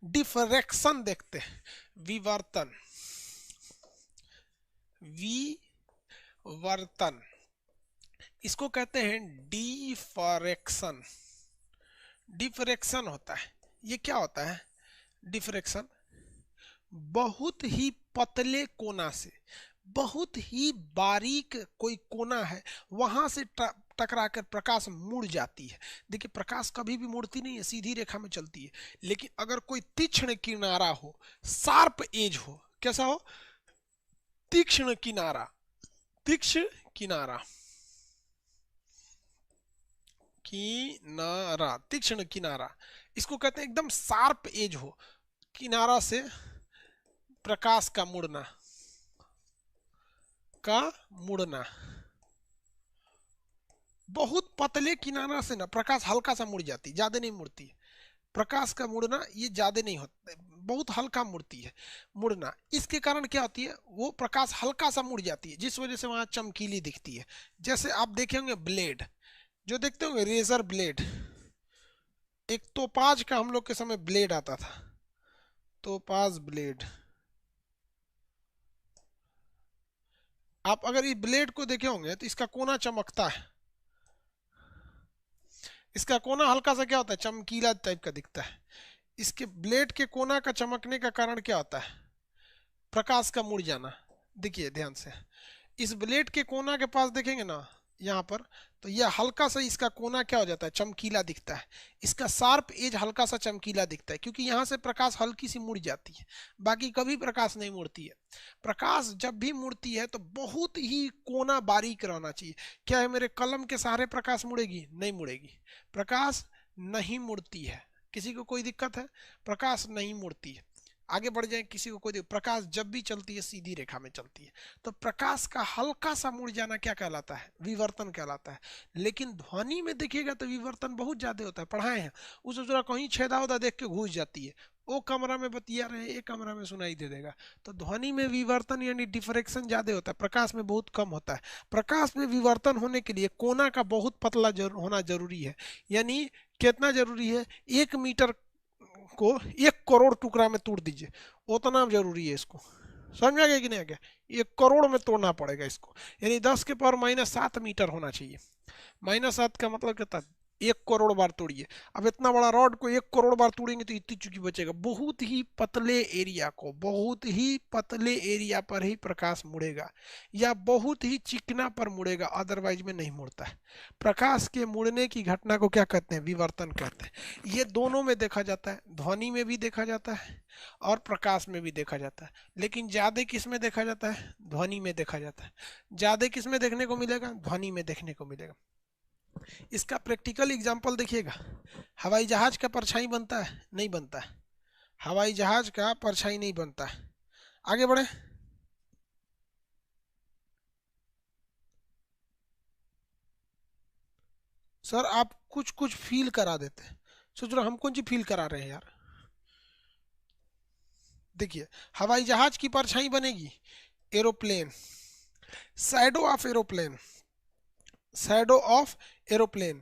Diffraction देखते हैं, विवर्तन, विवर्तन, इसको कहते हैं डिफ्रैक्शन। डिफ्रैक्शन होता है, ये क्या होता है डिफ्रैक्शन? बहुत ही पतले कोना से, बहुत ही बारीक कोई कोना है, वहां से टकराकर प्रकाश मुड़ जाती है। देखिए प्रकाश कभी भी मुड़ती नहीं है, सीधी रेखा में चलती है। लेकिन अगर कोई तीक्ष्ण किनारा हो, शार्प एज हो, कैसा हो, तीक्ष्ण किनारा, तीक्ष्ण किनारा, किनारा, तीक्ष्ण किनारा, इसको कहते हैं एकदम शार्प एज हो, किनारा से प्रकाश का मुड़ना, का मुड़ना। बहुत पतले किनारा से ना प्रकाश हल्का सा मुड़ जाती, ज्यादा नहीं मुड़ती। प्रकाश का मुड़ना ये ज्यादा नहीं होता, बहुत हल्का मुड़ती है। मुड़ना इसके कारण क्या होती है, वो प्रकाश हल्का सा मुड़ जाती है, जिस वजह से वहां चमकीली दिखती है। जैसे आप देखे होंगे ब्लेड, जो देखते होंगे रेजर ब्लेड, एक तोपाज का हम लोग के समय ब्लेड आता था, तोपाज ब्लेड। आप अगर इस ब्लेड को देखे होंगे तो इसका कोना चमकता है, इसका कोना हल्का सा क्या होता है, चमकीला टाइप का दिखता है। इसके ब्लेड के कोना का चमकने का कारण क्या होता है, प्रकाश का मुड़ जाना। देखिए ध्यान से, इस ब्लेड के कोना के पास देखेंगे ना यहाँ पर, तो यह हल्का सा इसका कोना क्या हो जाता है, चमकीला दिखता है। इसका शार्प एज हल्का सा चमकीला दिखता है, क्योंकि यहाँ से प्रकाश हल्की सी मुड़ जाती है, बाकी कभी प्रकाश नहीं मुड़ती है। प्रकाश जब भी मुड़ती है तो बहुत ही कोना बारीक रहना चाहिए। क्या है, मेरे कलम के सहारे प्रकाश मुड़ेगी? नहीं मुड़ेगी, प्रकाश नहीं मुड़ती है। किसी को कोई दिक्कत है? प्रकाश नहीं मुड़ती है। आगे बढ़ जाए, किसी को कोई प्रकाश जब भी चलती है सीधी रेखा में चलती है। तो प्रकाश का हल्का सा मुड़ जाना क्या कहलाता है, विवर्तन कहलाता है। लेकिन ध्वनि में देखिएगा तो विवर्तन बहुत ज्यादा होता है, पढ़ाए हैं। उस जरा कहीं छेदा उदा देख के घुस जाती है, वो कमरा में बतिया रहे, एक कमरा में सुनाई दे देगा। तो ध्वनि में विवर्तन यानी डिफ्रेक्शन ज्यादा होता है, प्रकाश में बहुत कम होता है। प्रकाश में विवर्तन होने के लिए कोना का बहुत पतला होना जरूरी है। यानी कितना जरूरी है, 1 मीटर को 1 करोड़ टुकड़ा में तोड़ दीजिए, उतना जरूरी है इसको। समझ में आ गया कि नहीं आ गया? 1 करोड़ में तोड़ना पड़ेगा इसको, यानी 10⁻⁷मीटर होना चाहिए। -7 का मतलब कितना, 1 करोड़ बार तोड़िए। अब इतना बड़ा रॉड को 1 करोड़ बार तोड़ेंगे तो इतनी चुकी बचेगा। बहुत ही पतले एरिया को, बहुत ही पतले एरिया पर ही प्रकाश मुड़ेगा, या बहुत ही चिकना पर मुड़ेगा, अदरवाइज में नहीं मुड़ता है। प्रकाश के मुड़ने की घटना को क्या कहते हैं, विवर्तन कहते हैं। ये दोनों में देखा जाता है, ध्वनि में भी देखा जाता है और प्रकाश में भी देखा जाता है। लेकिन ज्यादा किस में देखा जाता है, ध्वनि में देखा जाता है। ज्यादा किस में देखने को मिलेगा, ध्वनि में देखने को मिलेगा। इसका प्रैक्टिकल एग्जांपल देखिएगा, हवाई जहाज का परछाई बनता है, नहीं बनता है? हवाई जहाज का परछाई नहीं बनता है। आगे बढ़े। सर आप कुछ कुछ फील करा देते हैं, सोच रहा हम कौन सी फील करा रहे हैं यार। देखिए, हवाई जहाज की परछाई बनेगी, aeroplane, shadow of aeroplane, shadow of aeroplane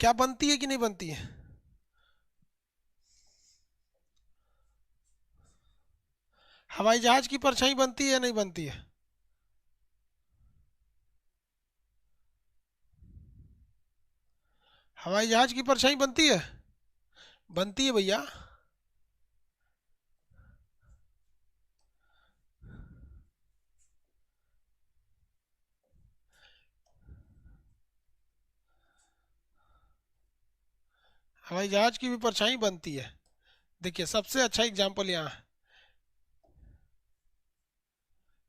क्या बनती है कि नहीं बनती है? हवाई जहाज की परछाई बनती है या नहीं बनती है? हवाई जहाज की परछाई बनती है, बनती है भैया। हवाई जहाज की भी परछाई बनती है। देखिए सबसे अच्छा एग्जाम्पल यहाँ है।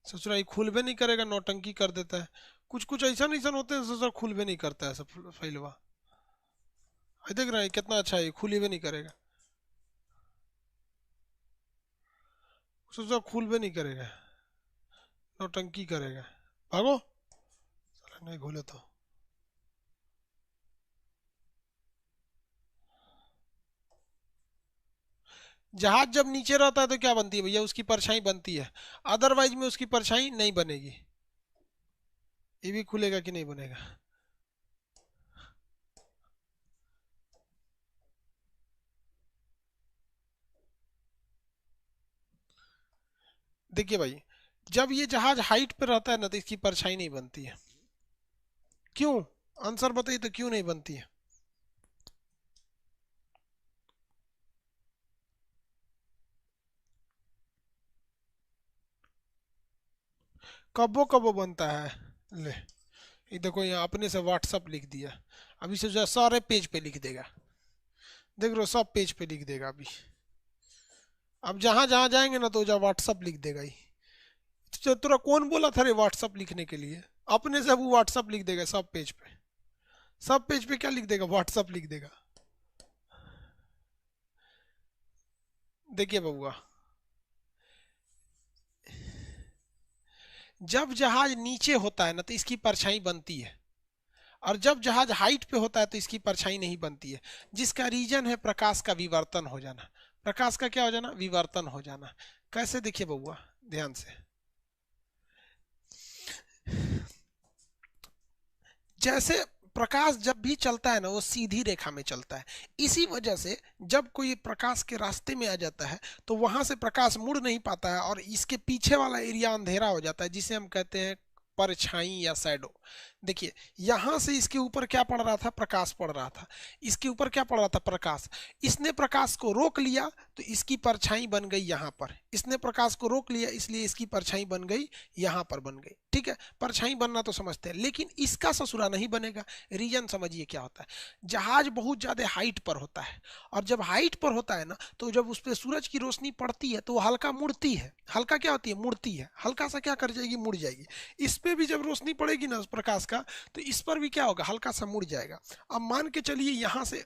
ससुरा ये खुलबे नहीं करेगा, नौटंकी कर देता है। कुछ कुछ ऐसा ऐसा होते हैं ससुरा खुलबे नहीं करता है सब फैलवा। देख रहे हैं कितना अच्छा है, खुली भी नहीं करेगा, ससुरा खुलबे नहीं करेगा, नौटंकी करेगा। भागो, साला नहीं खोले तो। जहाज जब नीचे रहता है तो क्या बनती है भैया, उसकी परछाई बनती है, अदरवाइज में उसकी परछाई नहीं बनेगी। ये भी खुलेगा कि नहीं बनेगा? देखिए भाई, जब ये जहाज हाइट पे रहता है ना तो इसकी परछाई नहीं बनती है। क्यों? आंसर बताइए तो क्यों नहीं बनती है? कबो कबो बनता है। ले, ये देखो यहाँ अपने से व्हाट्सअप लिख दिया। अभी से जो है सारे पेज पे लिख देगा। देख लो, सब पेज पे लिख देगा अभी। अब जहां जहां जाएंगे ना तो जब व्हाट्सअप लिख देगा ही। तो तुरा कौन बोला था रे व्हाट्सअप लिखने के लिए? अपने से वो व्हाट्सअप लिख देगा सब पेज पे। सब पेज पे क्या लिख देगा? व्हाट्सअप लिख देगा। देखिए बबुआ, जब जहाज नीचे होता है ना तो इसकी परछाई बनती है, और जब जहाज हाइट पे होता है तो इसकी परछाई नहीं बनती है। जिसका रीजन है प्रकाश का विवर्तन हो जाना। प्रकाश का क्या हो जाना? विवर्तन हो जाना। कैसे? देखिए बबुआ, ध्यान से। जैसे प्रकाश जब भी चलता है ना वो सीधी रेखा में चलता है। इसी वजह से जब कोई प्रकाश के रास्ते में आ जाता है तो वहां से प्रकाश मुड़ नहीं पाता है और इसके पीछे वाला एरिया अंधेरा हो जाता है, जिसे हम कहते हैं परछाई या शैडो। देखिए, यहां से इसके ऊपर क्या पड़ रहा था? प्रकाश पड़ रहा था। इसके ऊपर क्या पड़ रहा था? प्रकाश। इसने प्रकाश को रोक लिया तो इसकी परछाई बन गई यहां पर। इसने प्रकाश को रोक लिया इसलिए इसकी परछाई बन गई यहां पर बन गई। ठीक है, परछाई बनना तो समझते हैं, लेकिन इसका ससुरा नहीं बनेगा। रीजन समझिए क्या होता है। जहाज बहुत ज्यादा हाइट पर होता है, और जब हाइट पर होता है ना तो जब उस पर सूरज की रोशनी पड़ती है तो वो हल्का मुड़ती है। हल्का क्या होती है? मुड़ती है। हल्का सा क्या कर जाएगी? मुड़ जाएगी। इस पे भी जब रोशनी पड़ेगी ना प्रकाश का, तो इस पर भी क्या होगा? हल्का सा मुड़ जाएगा। अब मान के चलिए यहां से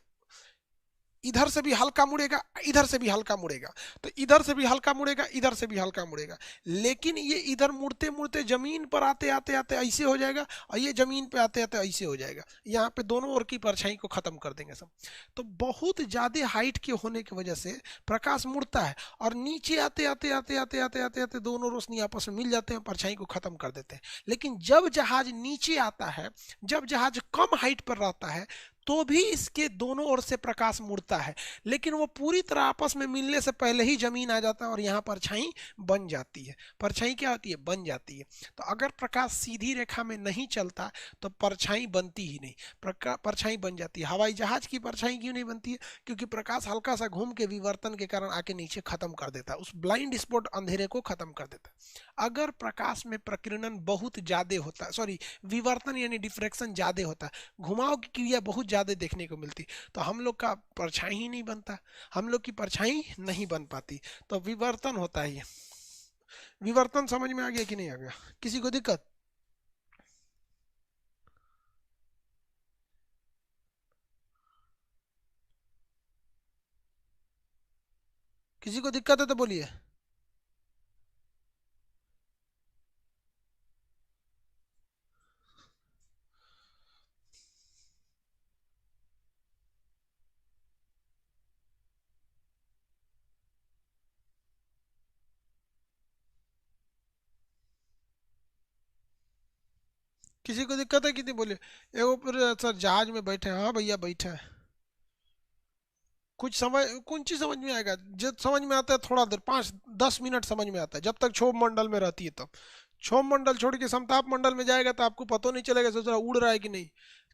इधर से भी हल्का मुड़ेगा, इधर से भी हल्का मुड़ेगा, तो इधर से भी हल्का मुड़ेगा, इधर से भी हल्का मुड़ेगा। लेकिन ये इधर मुड़ते मुड़ते जमीन पर आते आते आते ऐसे हो जाएगा, और ये जमीन पे आते आते ऐसे हो जाएगा। यहाँ पे दोनों ओर की परछाई को खत्म कर देंगे सब। तो बहुत ज्यादा हाइट के होने की वजह से प्रकाश मुड़ता है, और नीचे आते आते आते आते आते आते आते दोनों रोशनी आपस में मिल जाते हैं, परछाई को खत्म कर देते हैं। लेकिन जब जहाज नीचे आता है, जब जहाज कम हाइट पर रहता है, तो भी इसके दोनों ओर से प्रकाश मुड़ता है, लेकिन वो पूरी तरह आपस में मिलने से पहले ही जमीन आ जाता है और यहाँ परछाई बन जाती है। परछाई क्या होती है? बन जाती है। तो अगर प्रकाश सीधी रेखा में नहीं चलता तो परछाई बनती ही नहीं। परछाई बन जाती है। हवाई जहाज की परछाई क्यों नहीं बनती है? क्योंकि प्रकाश हल्का सा घूम के विवर्तन के कारण आके नीचे खत्म कर देता है, उस ब्लाइंड स्पॉट अंधेरे को खत्म कर देता है। अगर प्रकाश में प्रकीर्णन बहुत ज्यादा होता है, सॉरी, विवर्तन यानी डिफ्रैक्शन ज्यादा होता है, घुमाव की क्रिया बहुत ज्यादा देखने को मिलती, तो हम लोग का परछाई ही नहीं बनता, हम लोग की परछाई नहीं बन पाती। तो विवर्तन होता है ये। विवर्तन समझ में आ गया कि नहीं आ गया? किसी को दिक्कत? किसी को दिक्कत है तो बोलिए। किसी को दिक्कत है कि नहीं? बोलिए। एगो फिर सर जहाज में बैठे हैं। हाँ भैया बैठे हैं। कुछ समझ, कौन चीज समझ में आएगा? जब समझ में आता है थोड़ा देर, 5-10 मिनट समझ में आता है, जब तक क्षोभ मंडल में रहती है तब। क्षोभ मंडल छोड़ के समताप मंडल में जाएगा तो आपको पता नहीं चलेगा सोच रहा उड़ रहा है कि नहीं।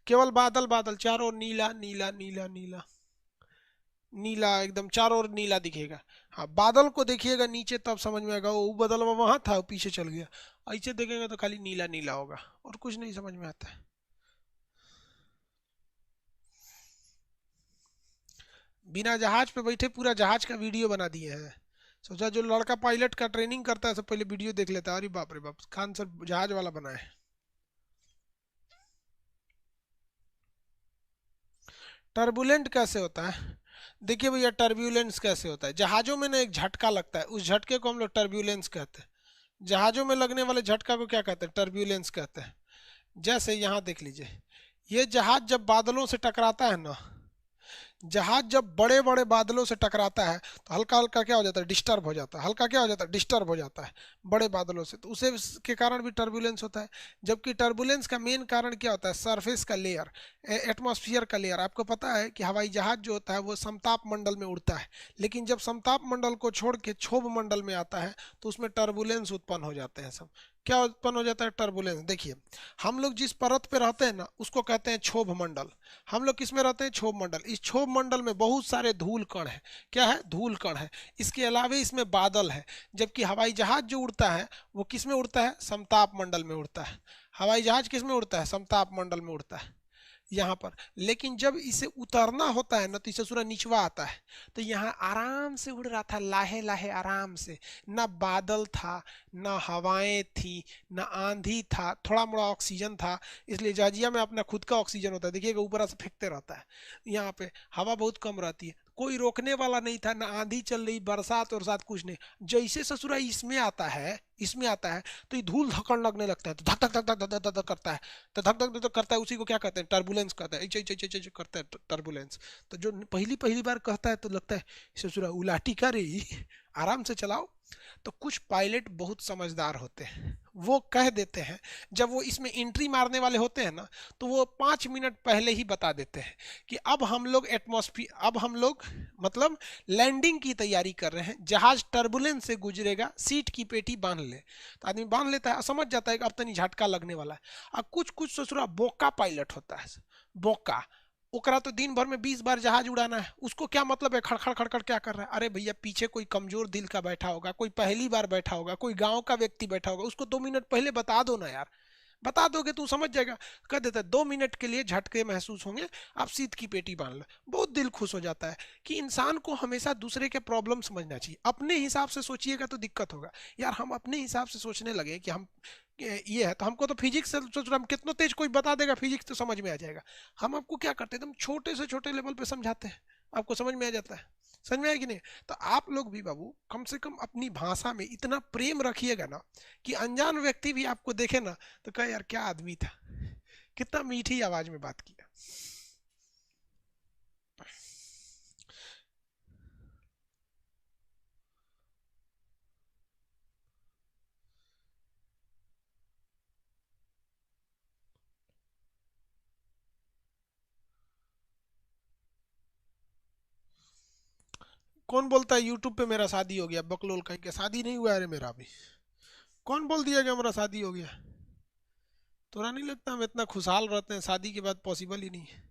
केवल बादल बादल, चारों ओर नीला नीला नीला नीला नीला, एकदम चारों ओर नीला दिखेगा। हाँ, बादल को देखिएगा नीचे तब समझ में आएगा वो बादल वहां था, वो पीछे चल गया। ऐसे देखेंगे तो खाली नीला नीला होगा, और कुछ नहीं समझ में आता है। बिना जहाज पे बैठे पूरा जहाज का वीडियो बना दिए हैं। सोचा जो लड़का पायलट का ट्रेनिंग करता है सब पहले वीडियो देख लेता है, अरे बाप रे बाप, खान सर जहाज वाला बना है। टर्बुलेंट कैसे होता है? देखिए भैया, टर्बुलेंस कैसे होता है, जहाजों में ना एक झटका लगता है, उस झटके को हम लोग टर्बुलेंस कहते हैं। जहाजों में लगने वाले झटका को क्या कहते हैं? टर्बुलेंस कहते हैं। जैसे यहाँ देख लीजिए, ये जहाज जब बादलों से टकराता है ना, जहाज जब बड़े बड़े बादलों से टकराता है तो हल्का हल्का क्या हो जाता है, डिस्टर्ब हो जाता है, हल्का क्या हो जाता है, डिस्टर्ब हो जाता है बड़े बादलों से, तो उसे के कारण भी टर्बुलेंस होता है। जबकि टर्बुलेंस का मेन कारण क्या होता है, सरफेस का लेयर, एटमॉस्फेयर का लेयर। आपको पता है कि हवाई जहाज जो होता है वो समताप मंडल में उड़ता है, लेकिन जब समताप मंडल को छोड़ के क्षोभ मंडल में आता है तो उसमें टर्बुलेंस उत्पन्न हो जाते हैं। सब क्या उत्पन्न हो जाता है, टर्बुलेंस। देखिए, हम लोग जिस परत पे रहते हैं ना उसको कहते हैं क्षोभ मंडल। हम लोग किस में रहते हैं, क्षोभ मंडल। इस क्षोभ मंडल में बहुत सारे धूल कण है। क्या है, धूल कण है। इसके अलावा इसमें बादल है। जबकि हवाई जहाज जो उड़ता है वो किस में उड़ता है, समताप मंडल में उड़ता है। हवाई जहाज किस में उड़ता है, समताप मंडल में उड़ता है, यहाँ पर। लेकिन जब इसे उतरना होता है ना तो इसे सूरज निचवा आता है, तो यहाँ आराम से उड़ रहा था, लाहे लाहे आराम से। ना बादल था, ना हवाएं थी, ना आंधी था, थोड़ा मोड़ा ऑक्सीजन था। इसलिए जाजिया में अपना खुद का ऑक्सीजन होता है, देखिएगा ऊपर से फेंकते रहता है। यहाँ पे हवा बहुत कम रहती है, कोई रोकने वाला नहीं था, ना आंधी चल रही, बरसात और साथ कुछ नहीं। जैसे ससुरा इसमें आता है, इसमें आता है, तो ये धूल धक्कड़ लगने लगता है, तो धक धक धक धक धक धक धक करता है। तो धक धक धक करता है, उसी को क्या कहते हैं, टर्बुलेंस कहता है। करता है टर्बुलेंस। तो जो पहली पहली बार कहता है तो लगता है ससुरा उलाटी का रे, आराम से चलाओ। तो कुछ पायलट बहुत समझदार होते हैं, वो कह देते हैं, जब वो इसमें एंट्री मारने वाले होते हैं ना तो वो 5 मिनट पहले ही बता देते हैं कि अब हम लोग एटमॉस्फेयर, अब हम लोग मतलब लैंडिंग की तैयारी कर रहे हैं, जहाज टर्बुलेंस से गुजरेगा, सीट की पेटी बांध ले। तो आदमी बांध लेता है, समझ जाता है कि अब तनी झटका लगने वाला है। और कुछ कुछ ससुरा बोका पायलट होता है, बोका। ओकरा तो दिन भर में 20 बार जहाज उड़ाना है, उसको क्या मतलब है खड़खड़ खड़खड़ क्या कर रहा है। अरे भैया, पीछे कोई कमजोर दिल का बैठा होगा, कोई पहली बार बैठा होगा, कोई गांव का व्यक्ति बैठा होगा, उसको 2 मिनट पहले बता दो ना यार। बता दोगे तू समझ जाएगा। कह देता है 2 मिनट के लिए झटके महसूस होंगे, आप सीट की पेटी बांध लो। बहुत दिल खुश हो जाता है कि इंसान को हमेशा दूसरे के प्रॉब्लम समझना चाहिए, अपने हिसाब से सोचिएगा तो दिक्कत होगा। यार हम अपने हिसाब से सोचने लगे कि हम ये है, तो हमको तो फिजिक्स से सोच रहा, हम कितना तेज कोई बता देगा फिजिक्स तो समझ में आ जाएगा। हम आपको क्या करते हैं, एकदम छोटे से छोटे लेवल पे समझाते हैं, आपको समझ में आ जाता है। समझ में आया कि नहीं। तो आप लोग भी बाबू कम से कम अपनी भाषा में इतना प्रेम रखिएगा ना कि अनजान व्यक्ति भी आपको देखे ना तो कहे यार क्या आदमी था, कितना मीठी आवाज में बात किया। कौन बोलता है यूट्यूब पे मेरा शादी हो गया, बकलोल कहीं के, शादी नहीं हुआ। अरे मेरा अभी कौन बोल दिया कि हमारा शादी हो गया। तोरा नहीं लगता हम इतना खुशहाल रहते हैं, शादी के बाद पॉसिबल ही नहीं है।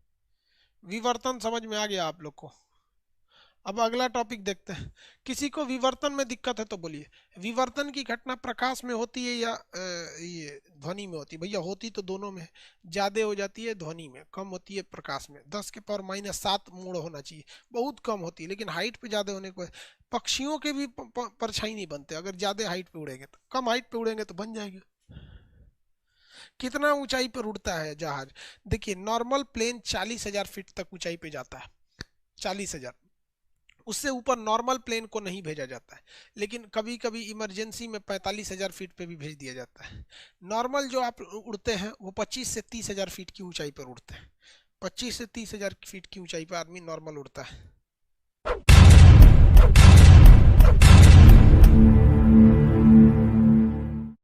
विवर्तन समझ में आ गया आप लोग को। अब अगला टॉपिक देखते हैं। किसी को विवर्तन में दिक्कत है तो बोलिए। विवर्तन की घटना प्रकाश में होती है या ये ध्वनि में होती है। भैया होती तो दोनों में है। ज्यादा हो जाती है ध्वनि में, कम होती है प्रकाश में। 10⁻⁷ मोड़ होना चाहिए, बहुत कम होती है। लेकिन हाइट पे ज्यादा होने को पक्षियों के भी परछाई नहीं बनते, अगर ज्यादा हाइट पे उड़ेंगे तो। कम हाइट पे उड़ेंगे तो बन जाएंगे। कितना ऊंचाई पर उड़ता है जहाज। देखिए नॉर्मल प्लेन 40,000 फीट तक ऊंचाई पे जाता है, 40,000। उससे ऊपर नॉर्मल प्लेन को नहीं भेजा जाता है, लेकिन कभी कभी इमरजेंसी में 45,000 फीट पे भी भेज दिया जाता है। नॉर्मल जो आप उड़ते हैं वो 25 से 30 हजार फीट की ऊंचाई पर उड़ते हैं। 25 से 30 हजार फीट की ऊंचाई पर आदमी नॉर्मल उड़ता है।